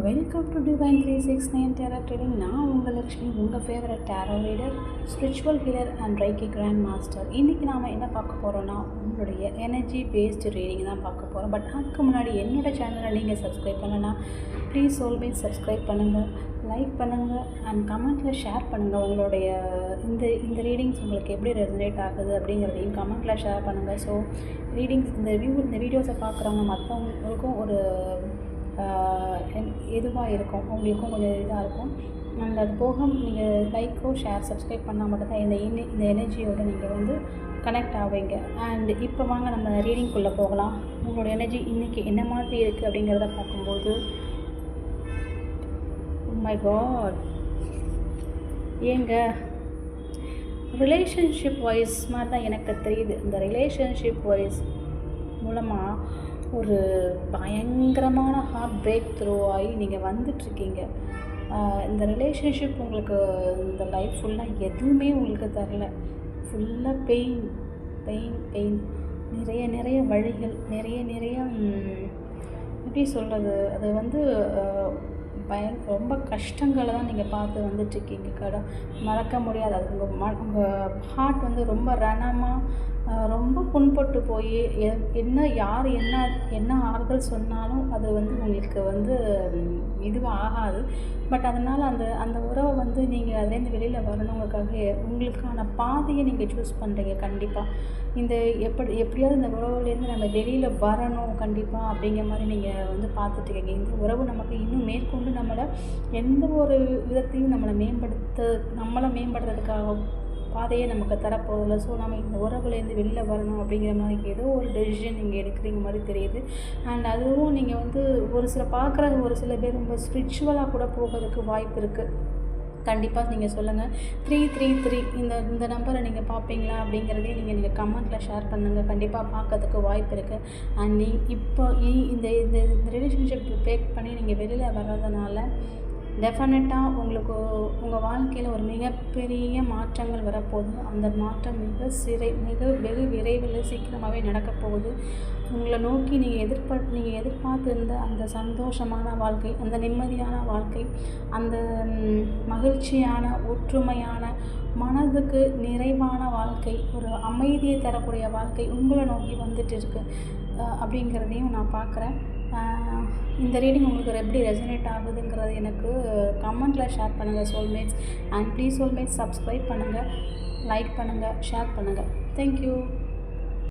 Welcome to divine 369 tarot reading. நான் உங்கள் லக்ஷ்மி, உங்கள் favourite tarot reader, spiritual healer and reiki grand master. இன்றைக்கி நாம் என்ன பார்க்க போகிறோன்னா, உங்களுடைய எனர்ஜி பேஸ்டு ரீடிங் தான் பார்க்க போகிறோம். பட் அதுக்கு முன்னாடி என்னோடய சேனலை நீங்கள் சப்ஸ்கிரைப் பண்ணலன்னா ப்ளீஸ் ஆல்வேஸ் சப்ஸ்கிரைப் பண்ணுங்கள், லைக் பண்ணுங்கள் அண்ட் கமெண்ட்டில் ஷேர் பண்ணுங்கள். உங்களுடைய இந்த ரீடிங்ஸ் உங்களுக்கு எப்படி ரெசனேட் ஆகுது அப்படிங்கிறதையும் கமெண்ட்டில் ஷேர் பண்ணுங்கள். ஸோ ரீடிங்ஸ் இந்த வீடியோஸை பார்க்குறவங்க மற்றவங்களுக்கும் ஒரு எதுவாக இருக்கும், உங்களுக்கும் கொஞ்சம் இதாக இருக்கும். அண்ட் அது போக நீங்கள் லைக்கோ ஷேர் சப்ஸ்கிரைப் பண்ணால் மட்டும்தான் இந்த எனர்ஜியோடு நீங்கள் கனெக்ட் ஆவீங்க. அண்ட் இப்போ வாங்க நம்ம ரீடிங்குள்ளே போகலாம். உங்களோட எனர்ஜி இன்றைக்கி என்ன மாதிரி இருக்குது அப்படிங்கிறத பார்க்கும்போது, மை காட், ஏங்க ரிலேஷன்ஷிப் வைஸ் மாதிரி தான் எனக்கு தெரியுது. இந்த ரிலேஷன்ஷிப் வைஸ் மூலமாக ஒரு பயங்கரமான ஹார்ட் பிரேக் த்ரூ ஆகி நீங்கள் வந்துட்டுருக்கீங்க. இந்த ரிலேஷன்ஷிப் உங்களுக்கு இந்த லைஃப் ஃபுல்லாக எதுவுமே உங்களுக்கு தரல. ஃபுல்லாக பெயின், நிறைய வழிகள், நிறைய எப்படி சொல்கிறது, அது ரொம்ப கஷ்டங்களை தான் நீங்கள் பார்த்து வந்துட்டுருக்கீங்க. மறக்க முடியாது. அது உங்கள் ஹார்ட் ரொம்ப ரணமாக ரொம்ப புண்பட்டு போய் யார் என்ன ஆறுதல் சொன்னாலும் அது உங்களுக்கு இதுவாக ஆகாது. பட் அதனால் அந்த உறவை நீங்கள் அதுலேருந்து வெளியில் வரணுங்கிறதுக்காக உங்களுக்கான பாதையை நீங்கள் சூஸ் பண்ணுறீங்க. கண்டிப்பாக எப்படியாவது இந்த உறவுலேருந்து நம்ம வெளியில் வரணும் கண்டிப்பாக அப்படிங்கிற மாதிரி நீங்கள் பார்த்துட்ருக்கீங்க. இந்த உறவு நமக்கு இன்னும் மேற்கொண்டு நம்மளை எந்த ஒரு விதத்தையும் நம்மளை மேம்படுறதுக்காக பாதையே நமக்கு தரப்போதில்லை. ஸோ நம்ம இந்த உறவுலேருந்து வெளியில் வரணும் அப்படிங்கிற மாதிரி ஏதோ ஒரு டெசிஷன் நீங்கள் எடுக்கிறீங்க மாதிரி தெரியுது. அண்ட் அதுவும் நீங்கள் ஒரு சில பேர் ரொம்ப ஸ்பிரிச்சுவலாக கூட போகிறதுக்கு வாய்ப்பு இருக்குது. கண்டிப்பாக நீங்கள் சொல்லுங்கள். 333 இந்த நம்பரை நீங்கள் பார்ப்பீங்களா அப்படிங்கிறதே நீங்கள் கமெண்ட்டில் ஷேர் பண்ணுங்கள். கண்டிப்பாக பார்க்கறதுக்கு வாய்ப்பு இருக்குது. அண்ட் இப்போ இந்த ரிலேஷன்ஷிப் பிரேக் பண்ணி நீங்கள் வெளியில் வர்றதுனால டெஃபினட்டாக உங்கள் வாழ்க்கையில் ஒரு மிகப்பெரிய மாற்றங்கள் வரப்போகுது. அந்த மாற்றம் வெகு விரைவில் சீக்கிரமாகவே நடக்கப் போகுது. உங்களை நோக்கி நீங்கள் எதிர்பார்த்திருந்த அந்த சந்தோஷமான வாழ்க்கை, அந்த நிம்மதியான வாழ்க்கை, அந்த மகிழ்ச்சியான ஒற்றுமையான மனதுக்கு நிறைவான வாழ்க்கை, ஒரு அமைதியை தரக்கூடிய வாழ்க்கை உங்களை நோக்கி வந்துட்டு இருக்குது அப்படிங்கிறதையும் நான் பார்க்குறேன். இந்த ரீடிங் உங்களுக்கு எப்படி ரெசனேட் ஆகுதுங்கிறது எனக்கு கமெண்ட்டில் ஷேர் பண்ணுங்கள் soulmates. And please soulmates subscribe பண்ணுங்கள், லைக் பண்ணுங்கள், ஷேர் பண்ணுங்கள். தேங்க்யூ.